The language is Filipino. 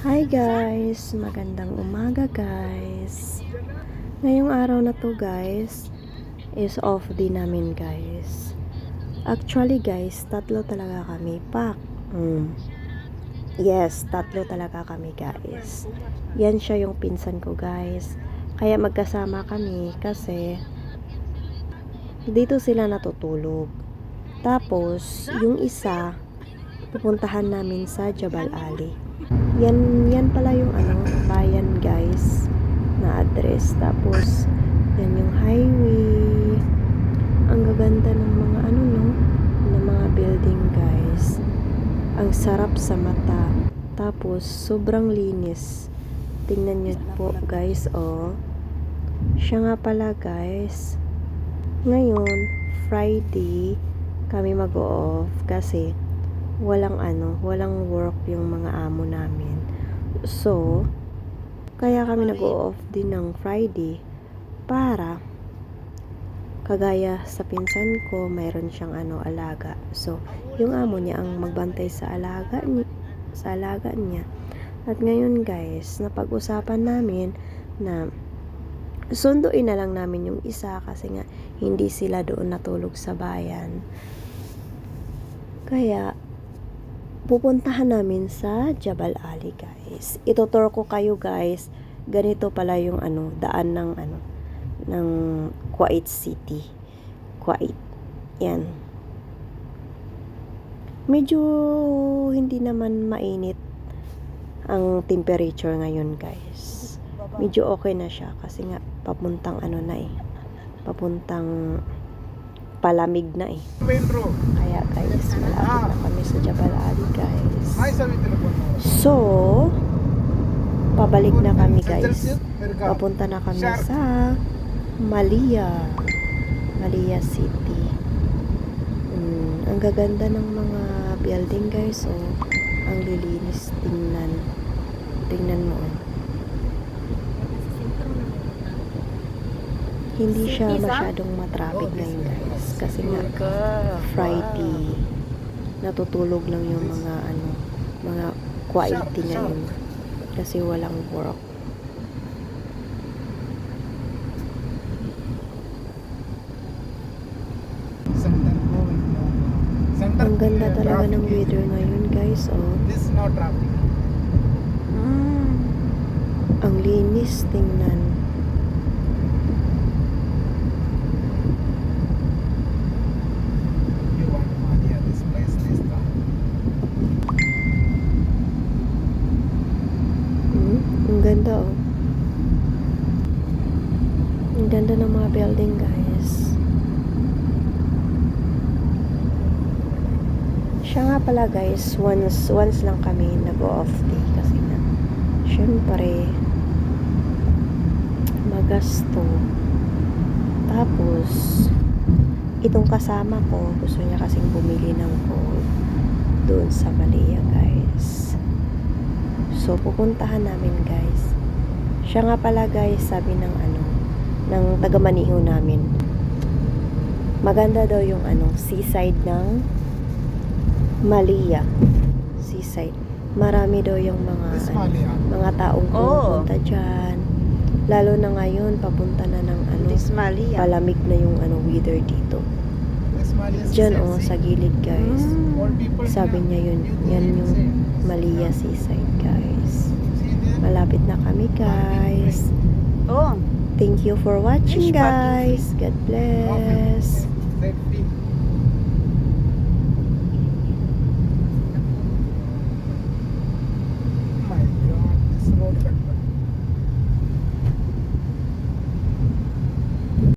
Hi guys! Magandang umaga guys! Ngayong araw na to guys, is off day namin guys. Actually guys, tatlo talaga kami. Yes, tatlo talaga kami guys. Yan siya yung pinsan ko guys. Kaya magkasama kami kasi dito sila natutulog. Tapos, yung isa, pupuntahan namin sa Jabal Ali. Yan pala yung bayan guys na address. Tapos yan yung highway. Ang gaganda ng mga ng mga building guys. Ang sarap sa mata. Tapos sobrang linis. Tingnan niyo po guys, oh. Siya nga pala guys. Ngayon, Friday, kami mag-off kasi walang work yung mga amo namin. So, kaya kami nag-off din ng Friday para kagaya sa pinsan ko, mayroon siyang alaga. So, yung amo niya ang magbantay sa alaga niya. At ngayon guys, napag-usapan namin na sunduin na lang namin yung isa kasi nga hindi sila doon natulog sa bayan. Kaya pupuntahan namin sa Jabal Ali guys. Itutur ko kayo guys. Ganito pala yung daan ng Kuwait City. Kuwait. Yan. Medyo hindi naman mainit ang temperature ngayon guys. Medyo okay na siya kasi nga papuntang papuntang palamig na eh. Kaya guys, malapit na kami sa Jabal Ali guys. So, pabalik na kami guys. Papunta na kami sa Malia City. Ang gaganda ng mga building guys. Oh, ang lilinis tingnan. Tingnan mo. Hindi siya masyadong matraffic ngayon guys kasi nga Friday natutulog lang yung mga quality ngayon kasi walang work. Ang ganda talaga ng weather ngayon guys. Oh, ang linis tingnan. Ang ganda oh. Ang ganda ng mga building guys. Siya nga pala guys, once lang kami nag-off day kasi nga syempre magasto. Tapos itong kasama ko, gusto niya kasing bumili ng gold doon sa Malia guys. So, pupuntahan namin guys. Siya nga pala guys, sabi ng taga-Maniho namin. Maganda daw yung seaside ng Malia. Seaside. Marami daw yung mga taong pupunta dyan. Lalo na ngayon, papunta na ng palamig na yung weather dito. Dyan sa gilid guys. Sabi niya yan yung Malia Seaside guys. Malapit na kami guys. Thank you for watching guys. God bless.